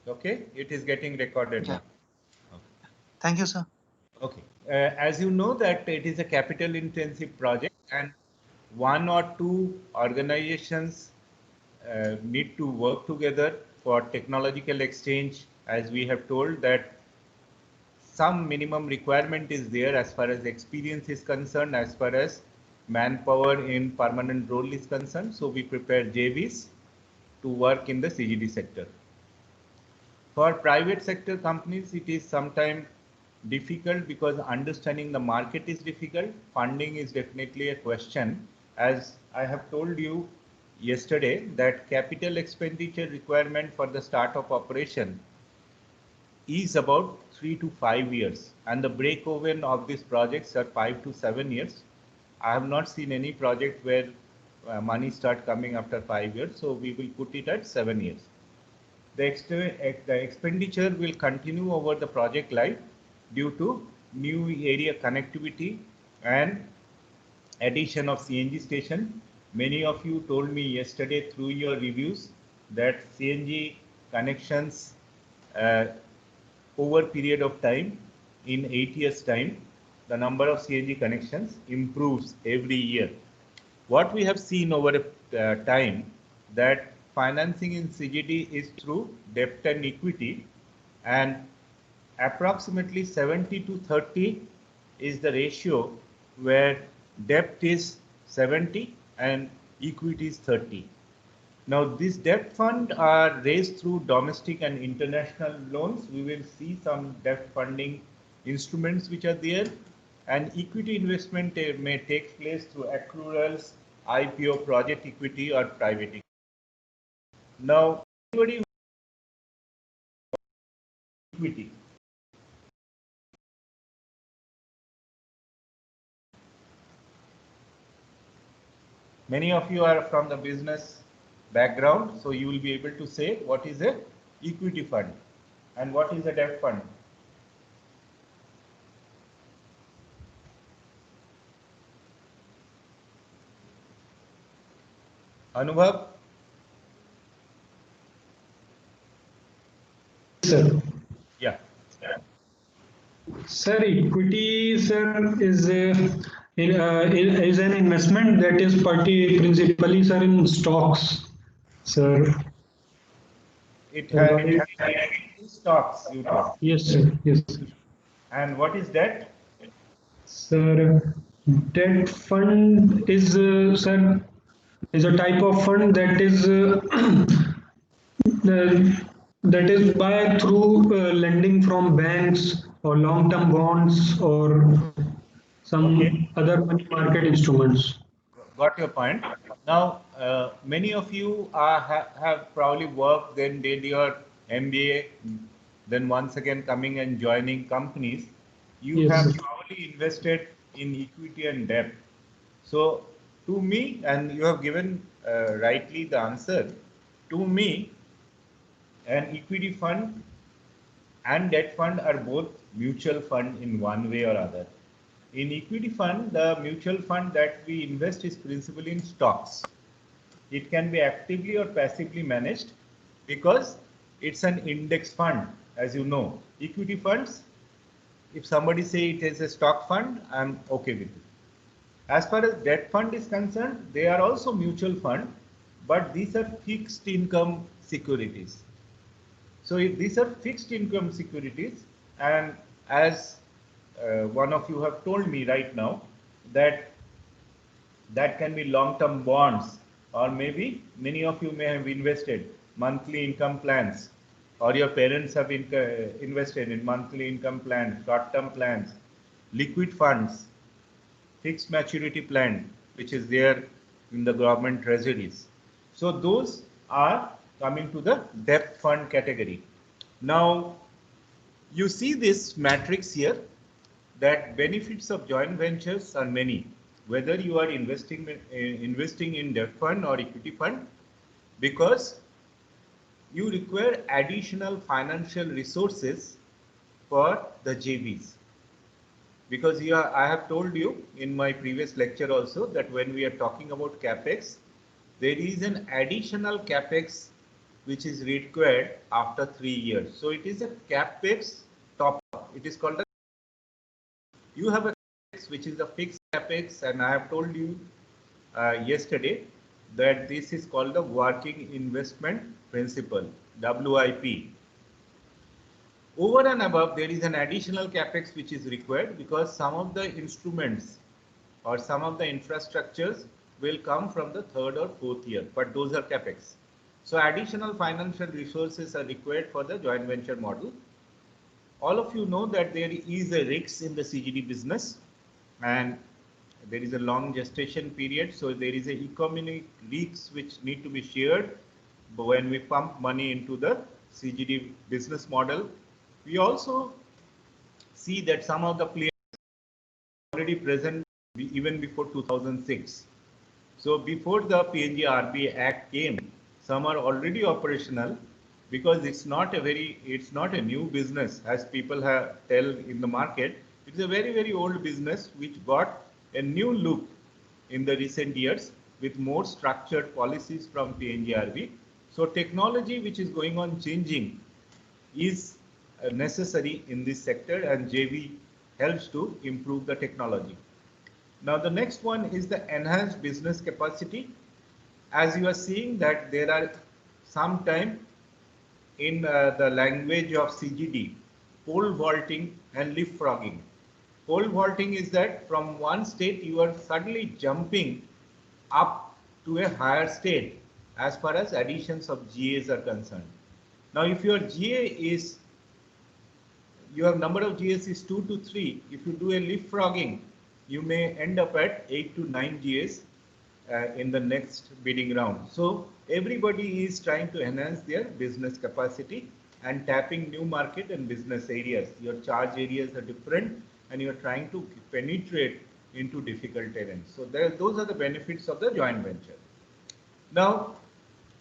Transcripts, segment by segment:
Okay, it is getting recorded Yeah. now. Okay. Thank you, sir. Okay. As you know that it is a capital intensive project and one or two organizations need to work together for technological exchange, as we have told that some minimum requirement is there as far as experience is concerned, as far as manpower in permanent role is concerned. So we prepare JVs to work in the CGD sector. For private sector companies, it is sometimes difficult because understanding the market is difficult. Funding is definitely a question. As I have told you yesterday, that capital expenditure requirement for the start of operation is about 3 to 5 years, and the break even of these projects are 5 to 7 years. I have not seen any project where money start coming after 5 years, so we will put it at 7 years. The expenditure will continue over the project life due to new area connectivity and addition of CNG station. Many of you told me yesterday through your reviews that CNG connections uh, over period of time, in 8 years time, the number of CNG connections improves every year. What we have seen over time, that financing in CGD is through debt and equity, and approximately 70 to 30 is the ratio, where debt is 70 and equity is 30. Now, this debt fund are raised through domestic and international loans. We will see some debt funding instruments which are there, and equity investment may take place through accruals, IPO, project equity, or private equity. Now, anybody equity. Many of you are from the business background, so you will be able to say what is a equity fund and what is a debt fund. Anubhav? Sir. Yeah. Sir, equity, sir, is an investment that is principally, sir, in stocks, sir. It has stocks, you told. Yes, sir. Yes, sir. And what is debt? Sir, debt fund is, sir, is a type of fund that is that is by through lending from banks or long-term bonds or Okay, some other money market instruments. got your point. Now, many of you have probably worked, then did your MBA, then once again coming and joining companies. You Yes, have sir. probably invested in equity and debt. So, to me, and you have given rightly the answer, to me, an equity fund and debt fund are both mutual fund in one way or other. In equity fund, the mutual fund that we invest is principally in stocks. It can be actively or passively managed because it's an index fund, as you know. Equity funds, if somebody say it is a stock fund, I'm okay with it. As far as debt fund is concerned, they are also mutual fund, but these are fixed income securities. So if these are fixed income securities, and as one of you have told me right now, that that can be long-term bonds, or maybe many of you may have invested monthly income plans, or your parents have invested in monthly income plans, short-term plans, liquid funds, fixed maturity plan, which is there in the government treasuries. So those are coming to the debt fund category. Now, you see this matrix here, that benefits of joint ventures are many. Whether you are investing in debt fund or equity fund, because you require additional financial resources for the JVs. Because I have told you in my previous lecture also that when we are talking about capex, there is an additional capex which is required after 3 years. So it is a capex top up. It is called a, you have a capex which is a fixed capex, and I have told you yesterday that this is called the working investment principle, WIP. Over and above, there is an additional capex which is required because some of the instruments or some of the infrastructures will come from the third or fourth year, but those are capex. So additional financial resources are required for the joint venture model. All of you know that there is a risk in the CGD business, and there is a long gestation period. So there is a economic risks which need to be shared when we pump money into the CGD business model. We also see that some of the players already present even before 2006. So before the PNG-RB Act came, some are already operational because it's not a new business as people have tell in the market. It's a very old business which got a new look in the recent years with more structured policies from PNG-RB. So technology which is going on changing is necessary in this sector, and JV helps to improve the technology. Now the next one is the enhanced business capacity. As you are seeing that there are sometime in the language of CGD, pole vaulting and leapfrogging. Pole vaulting is that from one state you are suddenly jumping up to a higher state as far as additions of GAs are concerned. Now if your GA is, your number of GAs is 2 to 3, if you do a leapfrogging, you may end up at 8 to 9 GAs in the next bidding round. So everybody is trying to enhance their business capacity and tapping new market and business areas. Your charge areas are different and you're trying to penetrate into difficult terrain. So those are the benefits of the joint venture. Now,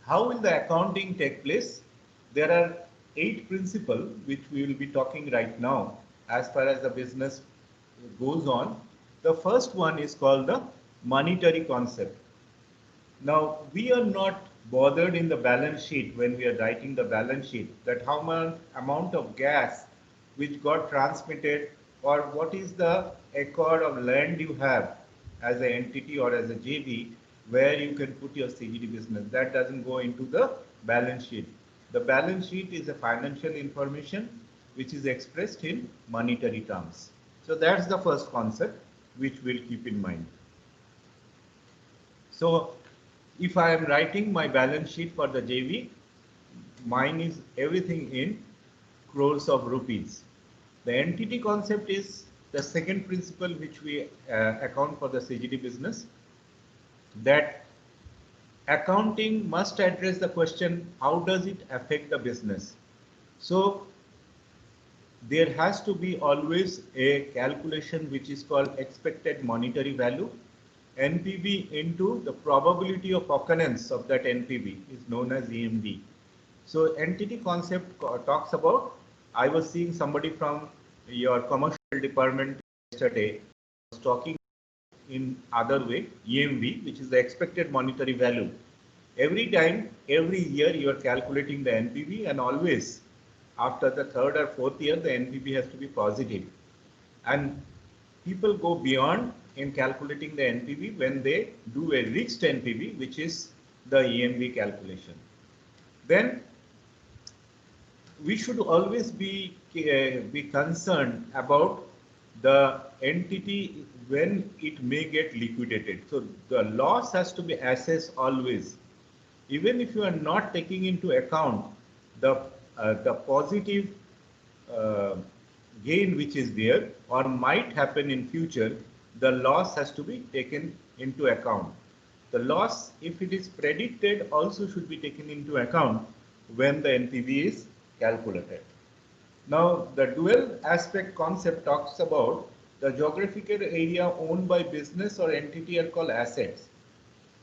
how will the accounting take place? There are 8 principles which we will be talking right now as far as the business goes on. The first one is called the monetary concept. Now, we are not bothered in the balance sheet when we are writing the balance sheet that how much amount of gas which got transmitted or what is the acre of land you have as an entity or as a JV where you can put your CGD business. That doesn't go into the balance sheet. The balance sheet is a financial information which is expressed in monetary terms. So that's the first concept which we'll keep in mind. So if I am writing my balance sheet for the JV, mine is everything in crores of rupees. The entity concept is the second principle which we account for the CGD business, that accounting must address the question, how does it affect the business? So there has to be always a calculation which is called expected monetary value. NPV into the probability of occurrence of that NPV is known as EMV. So entity concept talks about, I was seeing somebody from your commercial department yesterday was talking in other way, EMV, which is the expected monetary value. Every time, every year you are calculating the NPV, and always after the third or fourth year, the NPV has to be positive. And people go beyond in calculating the NPV when they do a reached NPV, which is the EMV calculation. Then we should always be concerned about the entity when it may get liquidated. So the loss has to be assessed always. Even if you are not taking into account the positive gain which is there or might happen in future, the loss has to be taken into account. The loss, if it is predicted, also should be taken into account when the NPV is calculated. Now, the dual aspect concept talks about the geographical area owned by business or entity are called assets.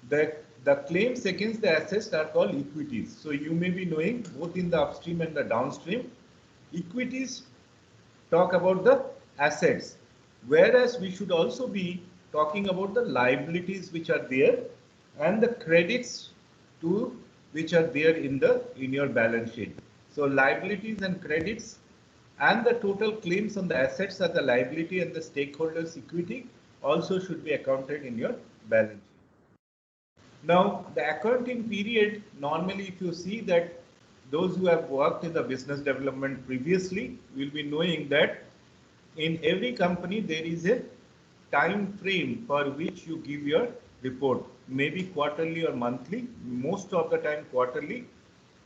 The claims against the assets are called equities. So you may be knowing both in the upstream and the downstream. Equities talk about the assets, whereas we should also be talking about the liabilities which are there and the credits to which are there in your balance sheet. So liabilities and credits and the total claims on the assets are the liability and the stakeholders equity also should be accounted in your balance sheet. Now, the accounting period, normally if you see that those who have worked in the business development previously will be knowing that in every company there is a time frame for which you give your report, maybe quarterly or monthly, most of the time quarterly.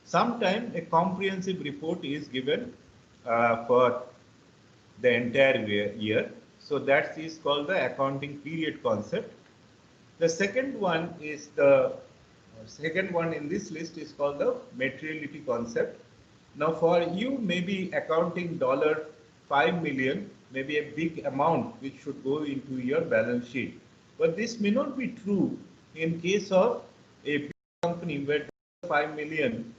Sometimes a comprehensive report is given for the entire year. So that is called the accounting period concept. The second one is the second one in this list is called the materiality concept. Now for you, maybe accounting $5 million, maybe a big amount which should go into your balance sheet. But this may not be true in case of a big company where 5 million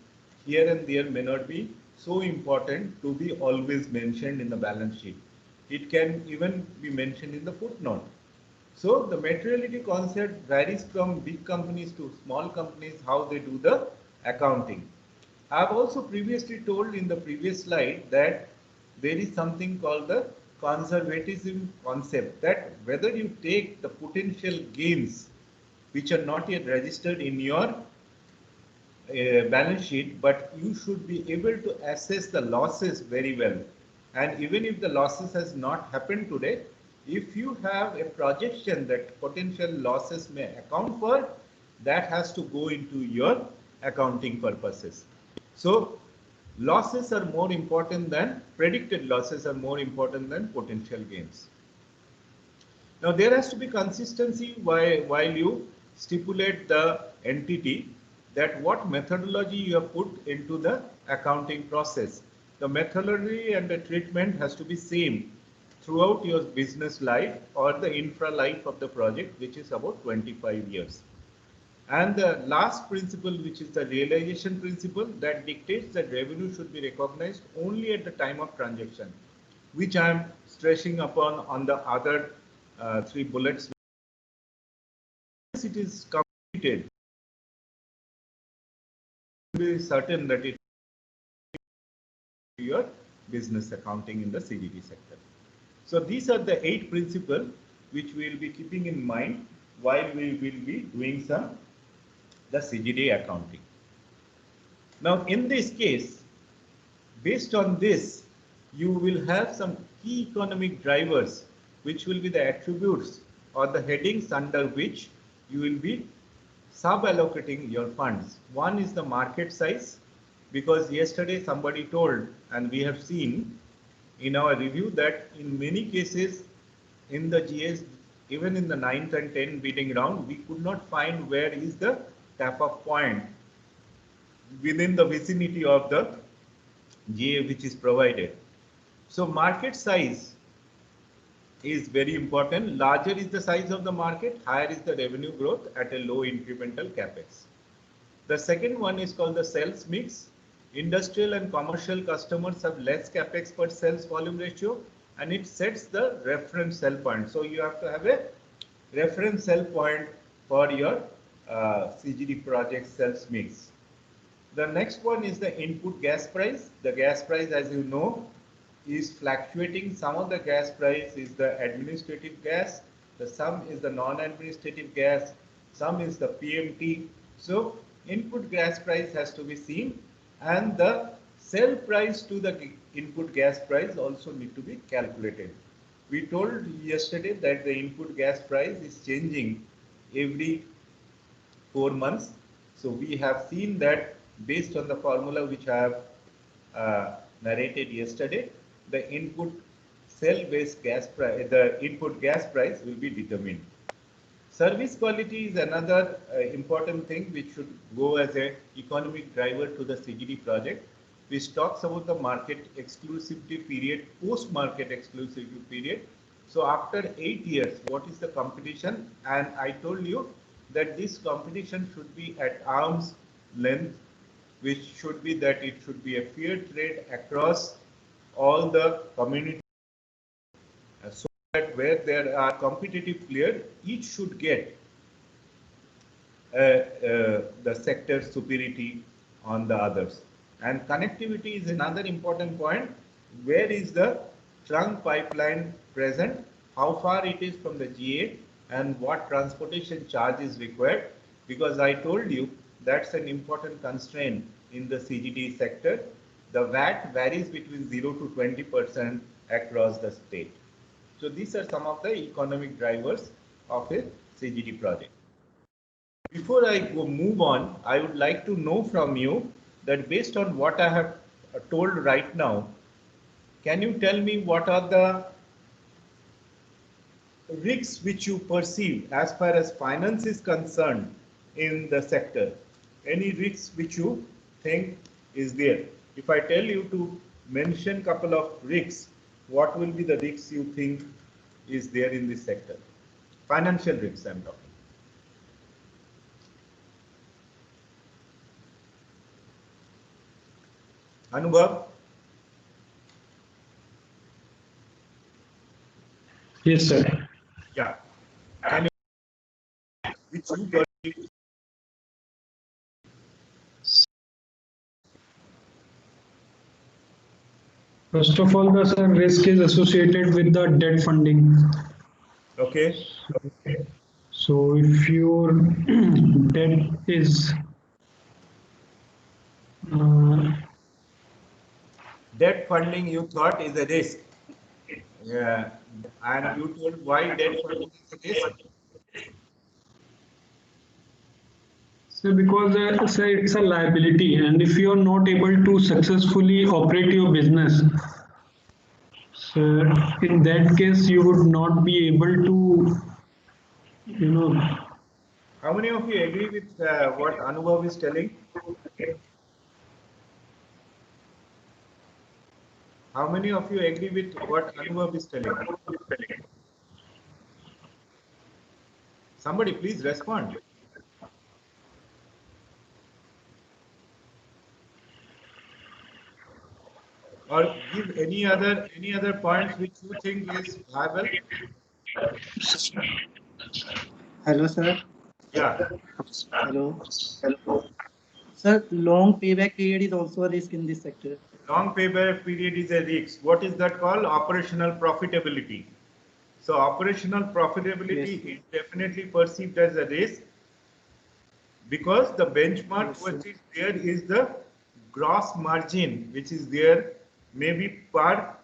here and there may not be so important to be always mentioned in the balance sheet. It can even be mentioned in the footnote. So the materiality concept varies from big companies to small companies, how they do the accounting. I have also previously told in the previous slide that there is something called the conservatism concept, that whether you take the potential gains which are not yet registered in your balance sheet, but you should be able to assess the losses very well. And even if the losses has not happened today, if you have a projection that potential losses may account for, that has to go into your accounting purposes. So losses are more important than predicted losses are more important than potential gains. Now there has to be consistency while you stipulate the entity, that what methodology you have put into the accounting process. The methodology and the treatment has to be same throughout your business life or the infra life of the project, which is about 25 years. And the last principle, which is the realization principle, that dictates that revenue should be recognized only at the time of transaction, which I am stressing upon on the other 3 bullets. Once it is completed, be certain that it is your business accounting in the CGD sector. So these are the 8 principles which we will be keeping in mind while we will be doing the CGD accounting. Now in this case, based on this, you will have some key economic drivers which will be the attributes or the headings under which you will be sub-allocating your funds. One is the market size, because yesterday somebody told, and we have seen in our review, that in many cases in the GS, even in the 9th and 10th bidding round, we could not find where is the tap-off point within the vicinity of the GA which is provided. So market size is very important. Larger is the size of the market, higher is the revenue growth at a low incremental capex. The second one is called the sales mix. Industrial and commercial customers have less capex per sales volume ratio, and it sets the reference sell point. So you have to have a reference sell point for your CGD project sales mix. The next one is the input gas price. The gas price, as you know, is fluctuating. Some of the gas price is the administrative gas, some is the non-administrative gas, some is the PMT. So input gas price has to be seen, and the sell price to the input gas price also need to be calculated. We told yesterday that the input gas price is changing every 4 months. So we have seen that based on the formula which I have narrated yesterday, the input cell-based gas price, the input gas price will be determined. Service quality is another important thing which should go as an economic driver to the CGD project, which talks about the market exclusivity period, post-market exclusivity period. So after 8 years, what is the competition? And I told you that this competition should be at arm's length, which should be that it should be a fair trade across all the community, so that where there are competitive players, each should get the sector's superiority on the others. And connectivity is another important point. Where is the trunk pipeline present? How far it is from the GA and what transportation charge is required? Because I told you that's an important constraint in the CGD sector. The VAT varies between 0 to 20% across the state. So these are some of the economic drivers of a CGD project. Before I move on, I would like to know from you that based on what I have told right now, can you tell me what are the risks which you perceive as far as finance is concerned in the sector? Any risks which you think is there? If I tell you to mention couple of risks, what will be the risks you think is there in this sector? Financial risks I'm talking. Anubhav? Yes, sir. Yeah. Can you, which you perceive? First of all, the sir, risk is associated with the debt funding. Okay. So if your debt is Debt funding you thought is a risk. Yeah. And you told why debt funding is a risk? so because say it's a liability, and if you are not able to successfully operate your business, so in that case you would not be able to, you know, How many of you agree with what Anubhav is telling? How many of you agree with what Anubhav is telling? Somebody please respond. Or give any other points which you think is viable. Hello, sir. Yeah. Hello. Sir, long payback period is also a risk in this sector. Long payback period is a risk. What is that called? Operational profitability. So operational profitability Yes. is definitely perceived as a risk because the benchmark Yes, which sir. is there is the gross margin which is there maybe per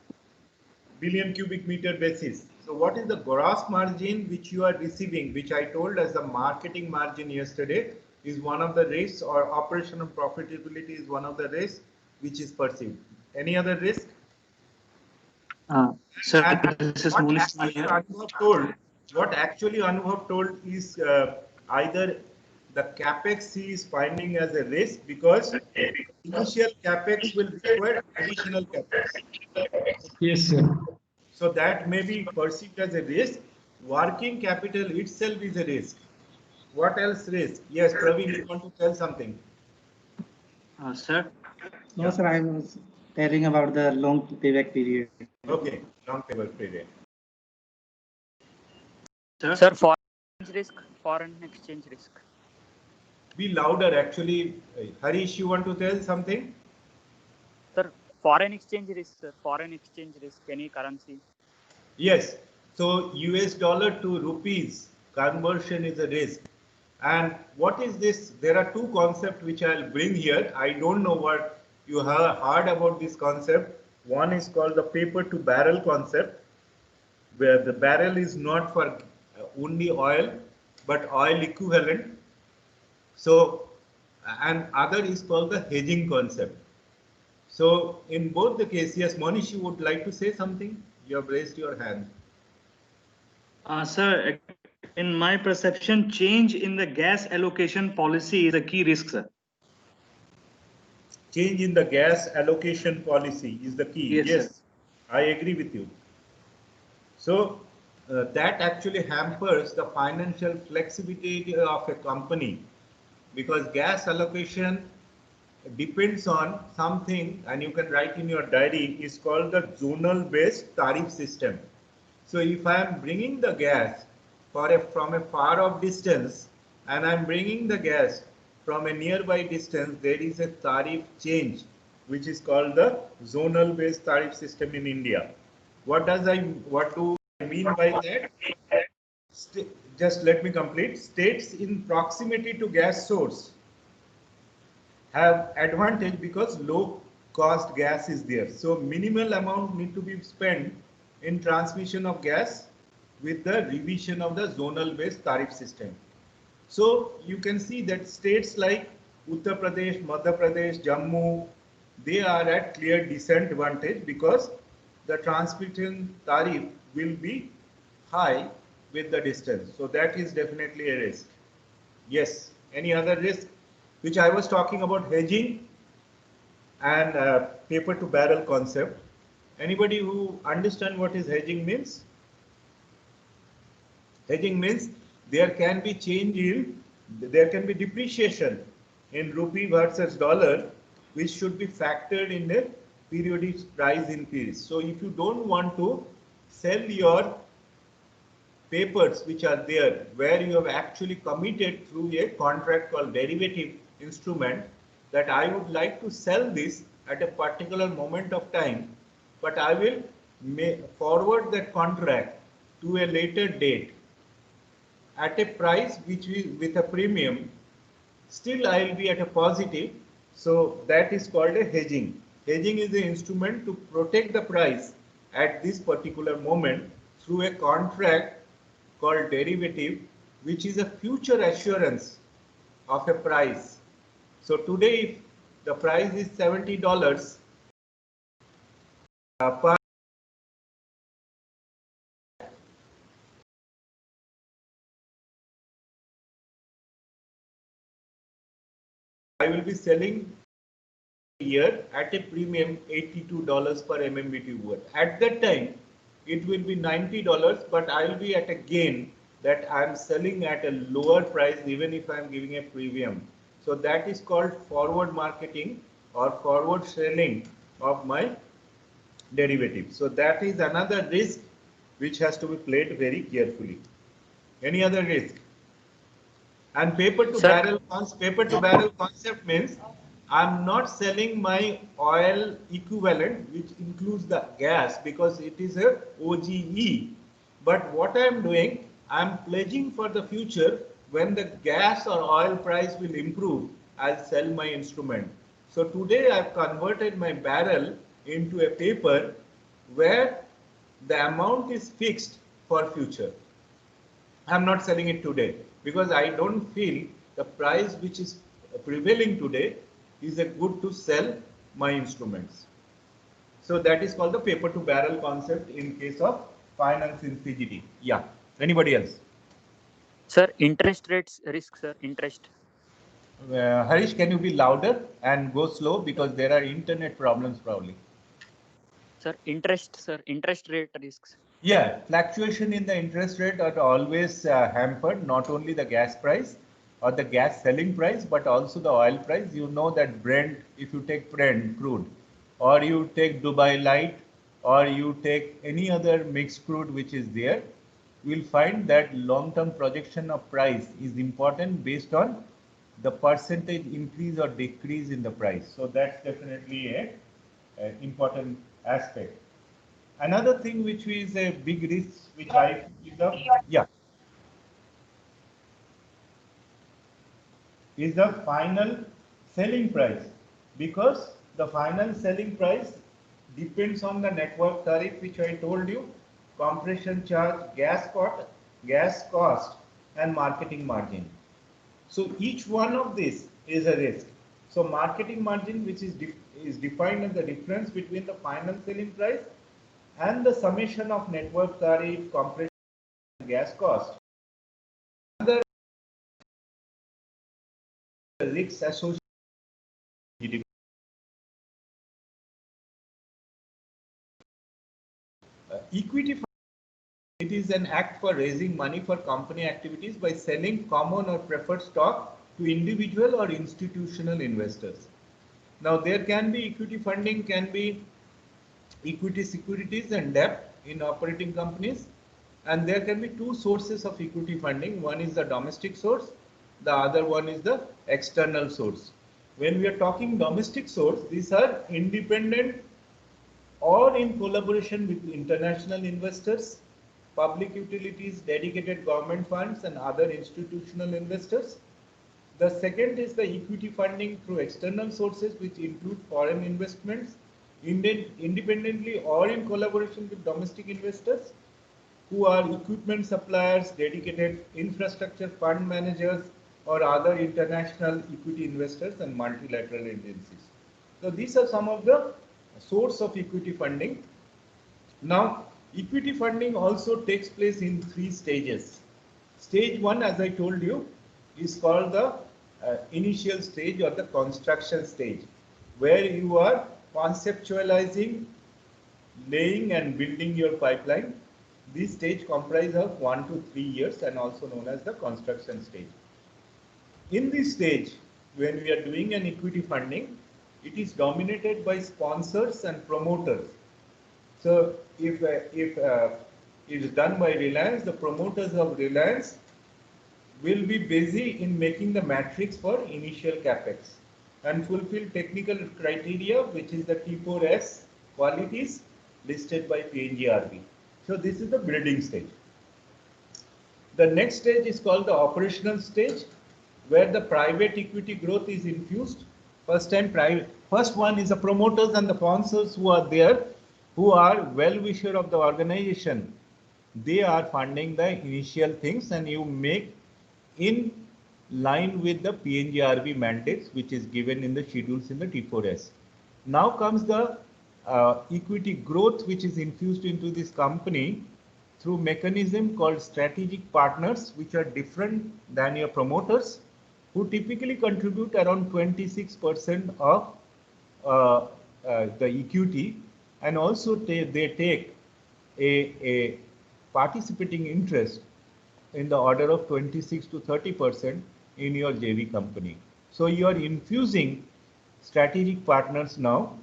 billion cubic meter basis. So what is the gross margin which you are receiving, which I told as the marketing margin yesterday, is one of the risks, or operational profitability is one of the risks which is perceived. Any other risk? Sir, And this is what Monish actually here. Anubhav told, what actually Anubhav told is either the capex he is finding as a risk because initial capex will require additional capex. yes, sir. So that may be perceived as a risk. Working capital itself is a risk. What else risk? Yes, Praveen, you want to tell something? Sir? No, Yeah. sir, I was telling about the long payback period. Okay, long payback period. Sir, foreign exchange risk. Be louder, actually. Harish, you want to tell something? Sir, foreign exchange risk, sir. Foreign exchange risk, any currency. Yes. So US dollar to rupees conversion is a risk. And what is this? There are two concepts which I'll bring here. I don't know what you have heard about this concept. One is called the paper to barrel concept, where the barrel is not for only oil, but oil equivalent. So, and other is called the hedging concept. So, in both the cases, yes, Monish, you would like to say something? You have raised your hand. Sir, in my perception, change in the gas allocation policy is a key risk, sir. Change in the gas allocation policy is the key. Yes, sir. I agree with you. So that actually hampers the financial flexibility of a company because gas allocation depends on something, and you can write in your diary, is called the zonal based tariff system. So if I am bringing the gas from a far off distance and I'm bringing the gas from a nearby distance, there is a tariff change, which is called the zonal based tariff system in India. What do I mean by that? Just let me complete. States in proximity to gas source have advantage because low cost gas is there. So minimal amount need to be spent in transmission of gas with the revision of the zonal based tariff system. So you can see that states like Uttar Pradesh, Madhya Pradesh, Jammu, they are at clear disadvantage because the transmission tariff will be high with the distance. So that is definitely a risk. Yes. Any other risk? Which I was talking about hedging and paper to barrel concept. Anybody who understand what is hedging means? Hedging means there can be there can be depreciation in rupee versus dollar, which should be factored in the periodic price increase. So if you don't want to sell your papers which are there where you have actually committed through a contract called derivative instrument that I would like to sell this at a particular moment of time, but I will forward that contract to a later date at a price which is with a premium, still I will be at a positive. So that is called a hedging. Hedging is the instrument to protect the price at this particular moment through a contract called derivative, which is a future assurance of a price. So today, if the price is $70 per I will be selling year at a premium $82 per MMBTU. At that time, it will be $90, but I will be at a gain that I am selling at a lower price even if I am giving a premium. So that is called forward marketing or forward selling of my derivative. So that is another risk which has to be played very carefully. Any other risk? And paper to barrel concept means I'm not selling my oil equivalent, which includes the gas because it is a OGE. But what I'm doing, I'm pledging for the future when the gas or oil price will improve, I'll sell my instrument. So today I've converted my barrel into a paper where the amount is fixed for future. I'm not selling it today because I don't feel the price which is prevailing today is a good to sell my instruments. So that is called the paper to barrel concept in case of finance in CGD. Yeah. Anybody else? Sir, interest rates risk, sir, interest. Harish, can you be louder and go slow because there are internet problems probably. Sir, interest rate risks. Yeah, fluctuation in the interest rate are always hampered, not only the gas price or the gas selling price, but also the oil price. You know that Brent, if you take Brent crude, or you take Dubai Light, or you take any other mixed crude which is there, you will find that long-term projection of price is important based on the percentage increase or decrease in the price. So that's definitely a important aspect. Another thing which is a big risk, which I is the final selling price, because the final selling price depends on the network tariff, which I told you, compression charge, gas cost, and marketing margin. So each one of these is a risk. So marketing margin, which is defined as the difference between the final selling price and the summation of network tariff, compression, and gas cost. Another risks associated with GDP. Equity fund, it is an act for raising money for company activities by selling common or preferred stock to individual or institutional investors. Now there can be equity funding, can be equity securities and debt in operating companies, and there can be two sources of equity funding. One is the domestic source The other one is the external source. When we are talking domestic source, these are independent or in collaboration with international investors, public utilities, dedicated government funds, and other institutional investors. The second is the equity funding through external sources, which include foreign investments, independently or in collaboration with domestic investors, who are equipment suppliers, dedicated infrastructure fund managers, or other international equity investors and multilateral agencies. So these are some of the source of equity funding. Now, equity funding also takes place in 3 stages. Stage 1, as I told you, is called the initial stage or the construction stage, where you are conceptualizing, laying and building your pipeline. This stage comprises of 1 to 3 years and also known as the construction stage. In this stage, when we are doing an equity funding, it is dominated by sponsors and promoters. So if it is done by Reliance, the promoters of Reliance will be busy in making the matrix for initial capex and fulfill technical criteria, which is the T4S qualities listed by PNGRB. So this is the building stage. The next stage is called the operational stage, where the private equity growth is infused. First one is the promoters and the sponsors who are there, who are well-wisher of the organization. They are funding the initial things, and you make in line with the PNGRB mandates, which is given in the schedules in the T4S. Now comes the equity growth, which is infused into this company through mechanism called strategic partners, which are different than your promoters, who typically contribute around 26% of the equity, and also they take a participating interest in the order of 26 to 30% in your JV company. So you are infusing strategic partners now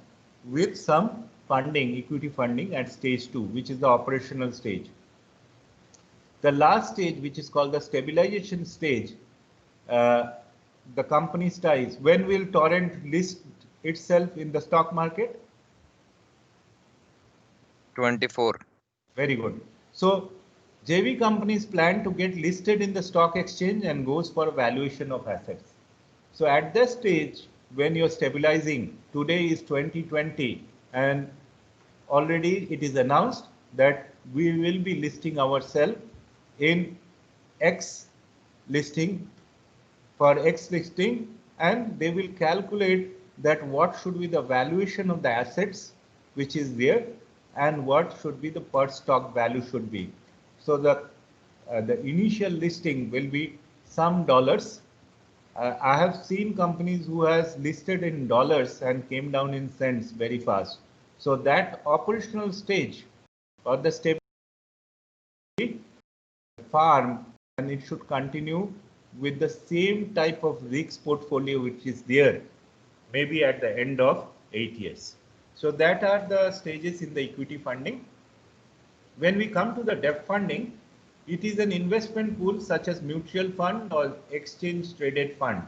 with some funding, equity funding at stage 2, which is the operational stage. The last stage, which is called the stabilization stage, the company ties. When will Torrent list itself in the stock market? 24. Very good. So JV companies plan to get listed in the stock exchange and goes for valuation of assets. So at this stage, when you're stabilizing, today is 2020, and already it is announced that we will be listing ourselves in X listing, for X listing, and they will calculate that what should be the valuation of the assets which is there and what should be the per stock value should be. So the initial listing will be some dollars. I have seen companies who has listed in dollars and came down in cents very fast. So that operational stage or the stability farm, and it should continue with the same type of risk portfolio which is there, maybe at the end of 8 years. So that are the stages in the equity funding. When we come to the debt funding, it is an investment pool such as mutual fund or exchange traded fund.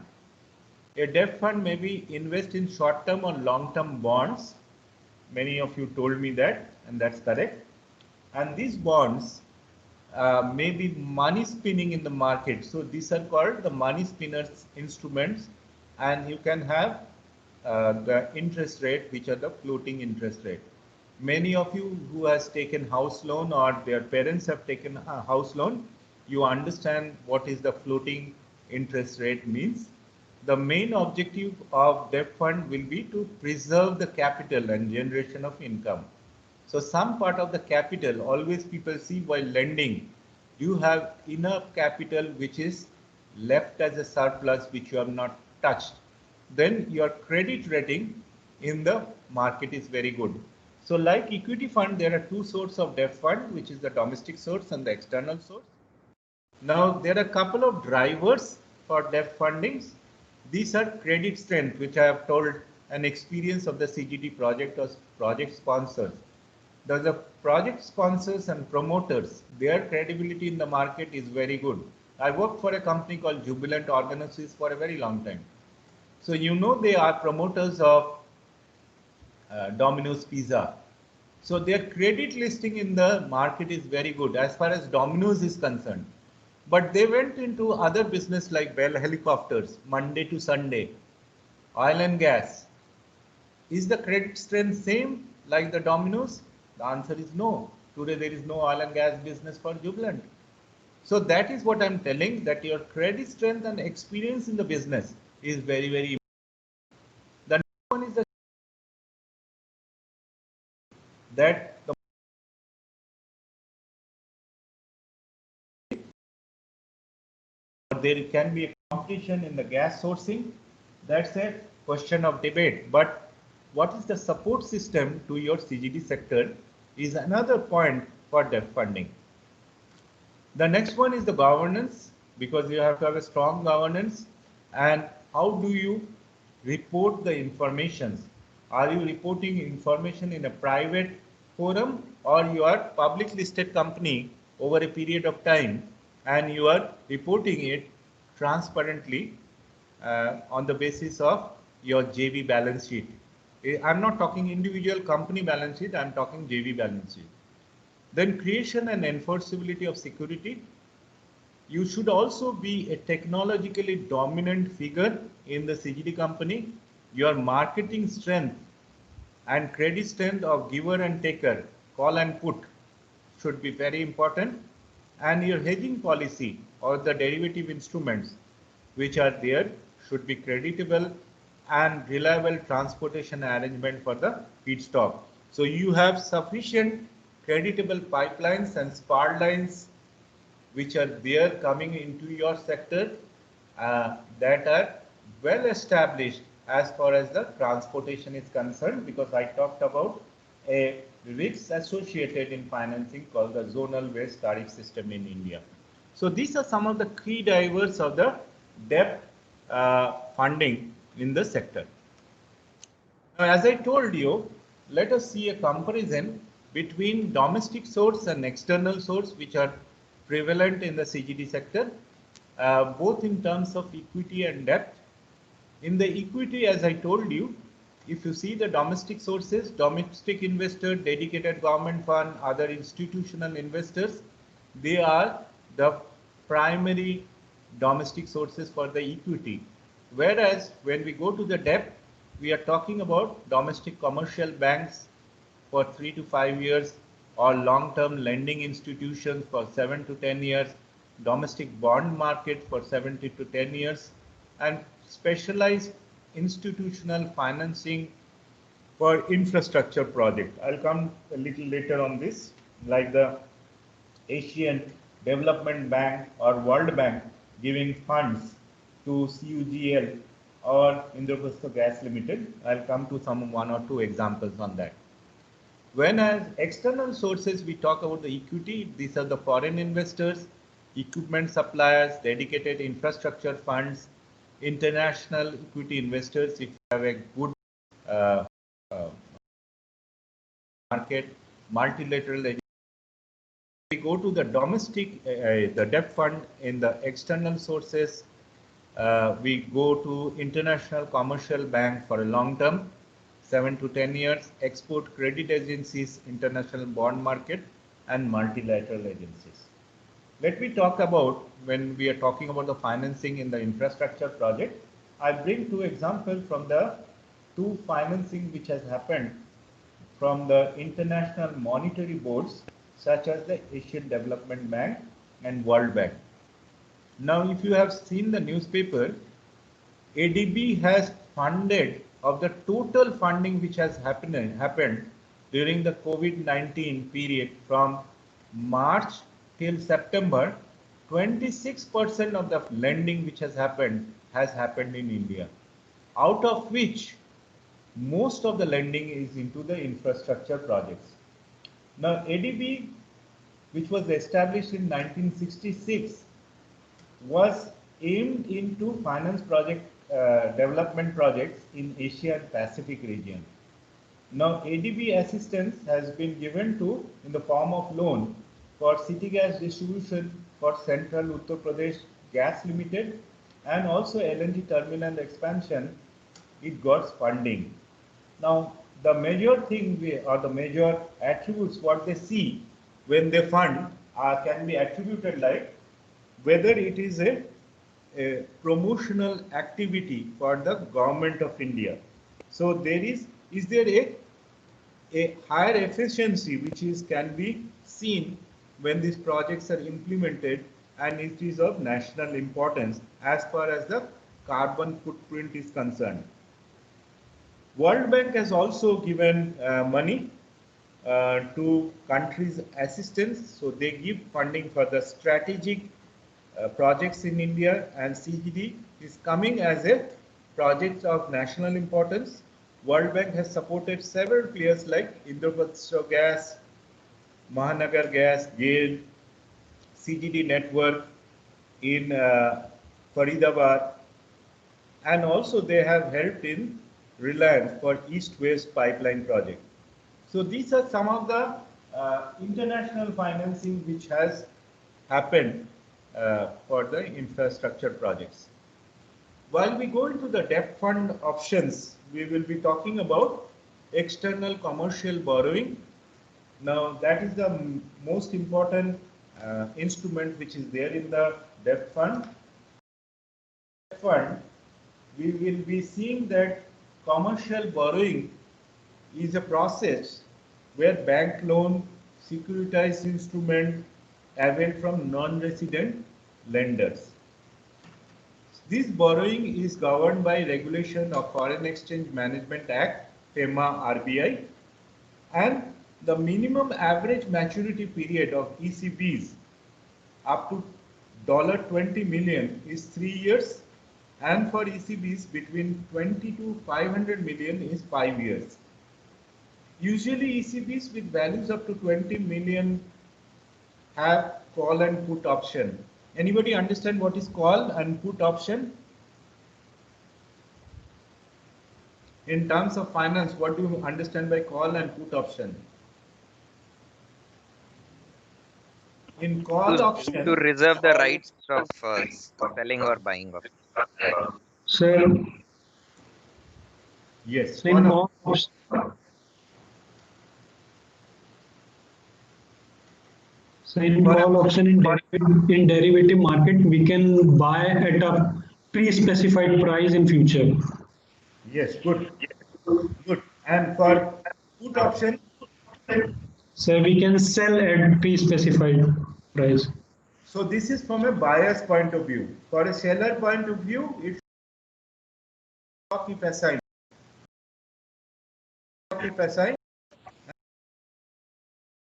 A debt fund may be invest in short-term or long-term bonds. Many of you told me that, and that's correct. And these bonds may be money spinning in the market. So these are called the money spinners instruments, and you can have the interest rate, which are the floating interest rate. Many of you who has taken house loan or their parents have taken a house loan, you understand what is the floating interest rate means. The main objective of debt fund will be to preserve the capital and generation of income. So some part of the capital, always people see while lending, you have enough capital which is left as a surplus which you have not touched. Then your credit rating in the market is very good. So like equity fund, there are 2 sources of debt fund, which is the domestic source and the external source. Now there are a couple of drivers for debt fundings. These are credit strength, which I have told an experience of the CGD project or project sponsors. The project sponsors and promoters, their credibility in the market is very good. I worked for a company called Jubilant Organosis for a very long time. So you know they are promoters of Domino's Pizza. So their credit listing in the market is very good as far as Domino's is concerned. But they went into other business like Bell Helicopters, Monday to Sunday, oil and gas. Is the credit strength same like the Domino's? The answer is no. Today there is no oil and gas business for Jubilant. So that is what I'm telling, that your credit strength and experience in the business is very, very important. The next one is that there can be a competition in the gas sourcing. That's a question of debate. But what is the support system to your CGD sector is another point for debt funding. The next one is the governance, because you have to have a strong governance. And how do you report the information? Are you reporting information in a private forum, or you are public listed company over a period of time and you are reporting it transparently on the basis of your JV balance sheet? I'm not talking individual company balance sheet, I'm talking JV balance sheet. Then creation and enforceability of security. You should also be a technologically dominant figure in the CGD company. Your marketing strength and credit strength of giver and taker, call and put, should be very important. And your hedging policy or the derivative instruments which are there should be creditable and reliable transportation arrangement for the feedstock. So you have sufficient creditable pipelines and spar lines which are there coming into your sector that are well established as far as the transportation is concerned, because I talked about a risk associated in financing called the zonal based tariff system in India. So these are some of the key drivers of the debt funding in the sector. Now, as I told you, let us see a comparison between domestic source and external source which are prevalent in the CGD sector, both in terms of equity and debt. In the equity, as I told you, if you see the domestic sources, domestic investor, dedicated government fund, other institutional investors, they are the primary domestic sources for the equity. Whereas when we go to the debt, we are talking about domestic commercial banks for 3 to 5 years, or long-term lending institutions for 7 to 10 years, domestic bond market for 7 to 10 years, and specialized institutional financing for infrastructure project. I'll come a little later on this, like the Asian Development Bank or World Bank giving funds to CUGL or Indraprastha Gas Limited. I'll come to one or two examples on that. When as external sources, we talk about the equity, these are the foreign investors, equipment suppliers, dedicated infrastructure funds, international equity investors, if you have a good market, multilateral. We go to the domestic, the debt fund in the external sources. We go to international commercial bank for a long term, 7 to 10 years, export credit agencies, international bond market, and multilateral agencies. Let me talk about, when we are talking about the financing in the infrastructure project, I bring two examples from the two financing which has happened from the international monetary boards, such as the Asian Development Bank and World Bank. Now, if you have seen the newspaper, ADB has funded, of the total funding which has happened during the COVID-19 period from March till September, 26% of the lending which has happened in India, out of which most of the lending is into the infrastructure projects. Now, ADB, which was established in 1966, was aimed into finance project development projects in Asia and Pacific region. Now, ADB assistance has been given to in the form of loan for city gas distribution for Central Uttar Pradesh Gas Limited and also LNG terminal expansion, it got funding. Now, the major thing or the major attributes what they see when they fund can be attributed like whether it is a promotional activity for the government of India. So there is there a higher efficiency which can be seen when these projects are implemented, and it is of national importance as far as the carbon footprint is concerned. World Bank has also given money to countries' assistance, so they give funding for the strategic projects in India, and CGD is coming as a project of national importance. World Bank has supported several players like Indraprastha Gas, Mahanagar Gas, GAIL, CGD network in Faridabad, and also they have helped in Reliance for East-West pipeline project. So these are some of the international financing which has happened for the infrastructure projects. While we go into the debt fund options, we will be talking about external commercial borrowing. Now that is the most important instrument which is there in the debt fund. We will be seeing that commercial borrowing is a process where bank loan, securitized instrument availed from non-resident lenders. This borrowing is governed by regulation of Foreign Exchange Management Act, FEMA RBI, and the minimum average maturity period of ECBs up to $20 million is 3 years, and for ECBs between 20 to 500 million is 5 years. Usually ECBs with values up to 20 million have call and put option. Anybody understand what is call and put option? In terms of finance, what do you understand by call and put option? In call option, to reserve the rights of selling or buying of. Sir, yes. in call option in derivative market, we can buy at a pre-specified price in future. Yes, good. Good. And for put option, So we can sell at pre-specified price. so this is from a buyer's point of view. For a seller point of view, it's stock if assigned.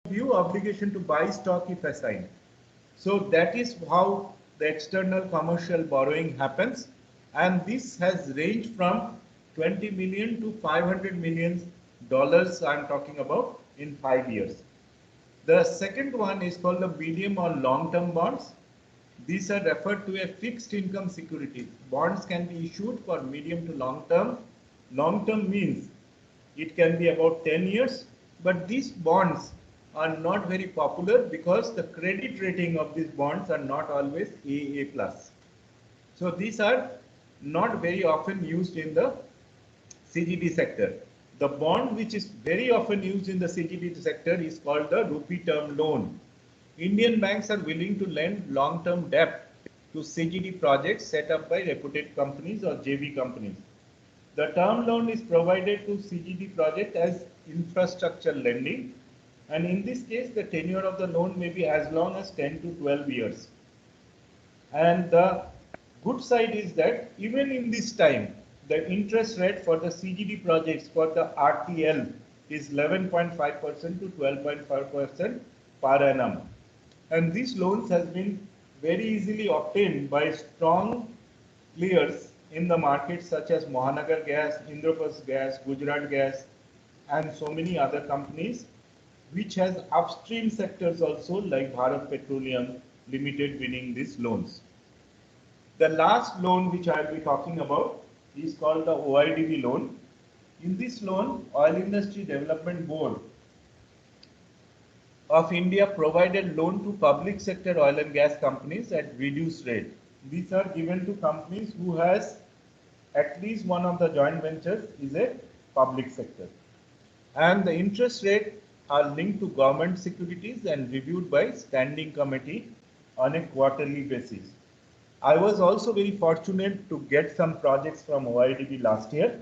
View obligation to buy stock if assigned. So that is how the external commercial borrowing happens, and this has ranged from 20 million to 500 million dollars. I'm talking about in 5 years. The second one is called the medium or long-term bonds. These are referred to a fixed income security. Bonds can be issued for medium to long term. Long term means it can be about 10 years, but these bonds are not very popular because the credit rating of these bonds are not always AA+. So these are not very often used in the CGD sector. The bond which is very often used in the CGD sector is called the rupee term loan. Indian banks are willing to lend long-term debt to CGD projects set up by reputed companies or JV companies. The term loan is provided to CGD project as infrastructure lending, and in this case the tenure of the loan may be as long as 10 to 12 years. And the good side is that even in this time, the interest rate for the CGD projects for the RTL is 11.5% to 12.5% per annum. And these loans has been very easily obtained by strong players in the market such as Mahanagar Gas, Indraprastha Gas, Gujarat Gas, and so many other companies, which has upstream sectors also like Bharat Petroleum Limited winning these loans. The last loan which I will be talking about is called the OIDB loan. In this loan, Oil Industry Development Board of India provided loan to public sector oil and gas companies at reduced rate. These are given to companies who has at least one of the joint ventures is a public sector. And the interest rate are linked to government securities and reviewed by standing committee on a quarterly basis. I was also very fortunate to get some projects from OIDB last year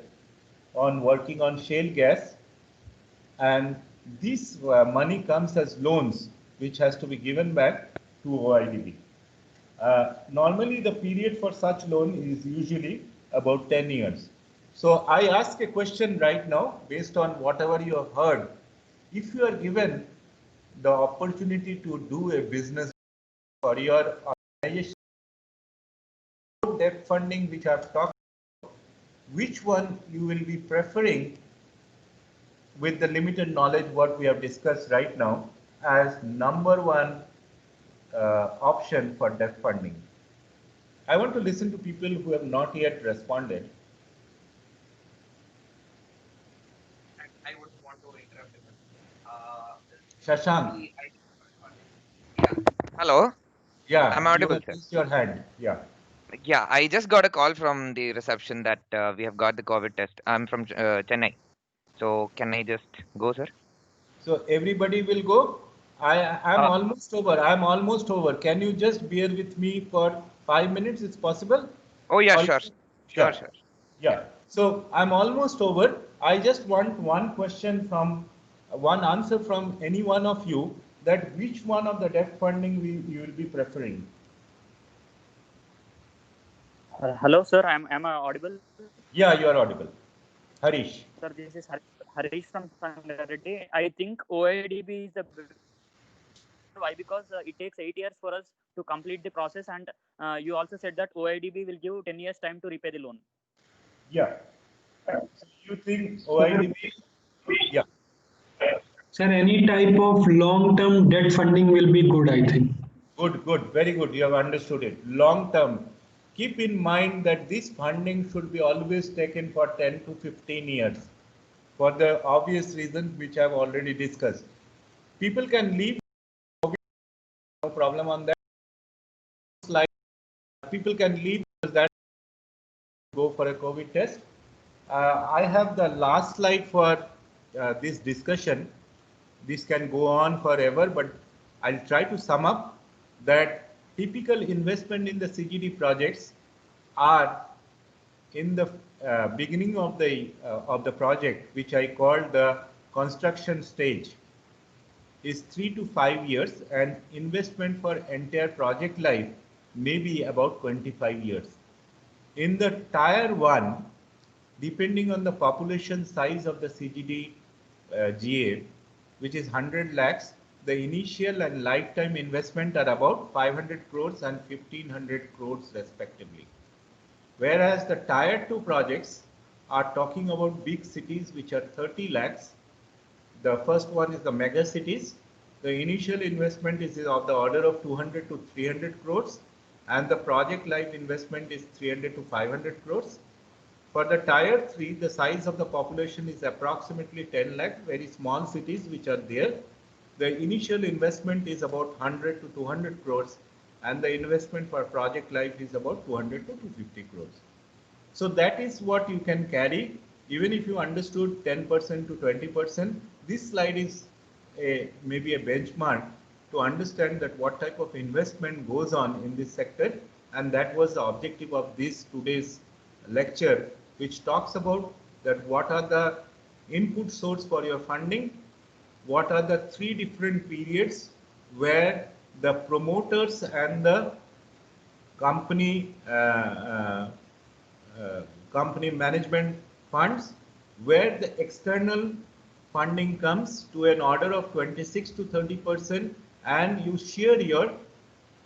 on working on shale gas, and this money comes as loans which has to be given back to OIDB. Normally the period for such loan is usually about 10 years. So I ask a question right now based on whatever you have heard. If you are given the opportunity to do a business for your organization, debt funding which I have talked about, which one you will be preferring with the limited knowledge what we have discussed right now as number one option for debt funding? I want to listen to people who have not yet responded. I would want to interrupt him. Shashank. Hello, Yeah, I'm you audible, have sir. raised your hand. Yeah. Yeah, I just got a call from the reception that we have got the COVID test. I'm from Chennai. So can I just go, sir? So everybody will go. I'm Uh, almost over. I'm almost over. Can you just bear with me for 5 minutes? It's possible? oh, yeah, Or sure. Sure, yeah, sure. yeah. So I'm almost over. I just want one question from one answer from any one of you that which one of the debt funding you will be preferring. Hello, sir. Am I audible? Yeah, you are audible. Harish. Sir, this is Harish from Sangareddy. I think OIDB is the why, because it takes 8 years for us to complete the process, and you also said that OIDB will give 10 years time to repay the loan. Yeah. So you think OIDB? Yeah. Sir, any type of long-term debt funding will be good, I think. Good, good, very good. You have understood it. Long term. Keep in mind that this funding should be always taken for 10 to 15 years for the obvious reasons which I have already discussed. People can leave, no problem on that slide. People can leave because that go for a COVID test. I have the last slide for this discussion. This can go on forever, but I'll try to sum up that typical investment in the CGD projects are in the beginning of the project, which I call the construction stage, is 3 to 5 years, and investment for entire project life may be about 25 years. In the tier 1, depending on the population size of the CGD GA, which is 100 lakhs, the initial and lifetime investment are about 500 crores and 1500 crores respectively. Whereas the tier 2 projects are talking about big cities which are 30 lakhs. The first one is the mega cities. The initial investment is of the order of 200 to 300 crores, and the project life investment is 300 to 500 crores. For the tier 3, the size of the population is approximately 10 lakh, very small cities which are there. The initial investment is about 100 to 200 crores, and the investment for project life is about 200 to 250 crores. So that is what you can carry. Even if you understood 10% to 20%, this slide is maybe a benchmark to understand that what type of investment goes on in this sector. And that was the objective of this today's lecture, which talks about that what are the input source for your funding, what are the 3 different periods where the promoters and the company company management funds, where the external funding comes to an order of 26 to 30%, and you share your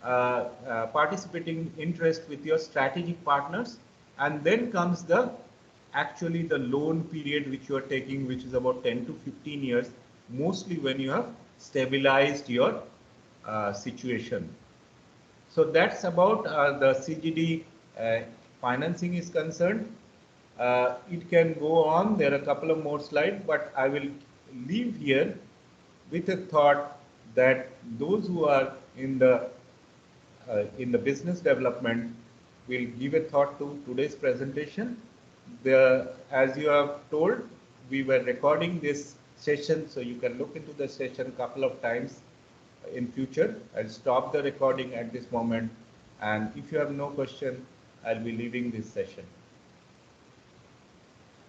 participating interest with your strategic partners, and then comes the actually the loan period which you are taking, which is about 10 to 15 years, mostly when you have stabilized your situation. So that's about the CGD financing is concerned. It can go on. There are a couple of more slides, but I will leave here with a thought that those who are in the business development will give a thought to today's presentation. As you have told, we were recording this session, so you can look into the session a couple of times in future. I'll stop the recording at this moment, and if you have no question, I'll be leaving this session.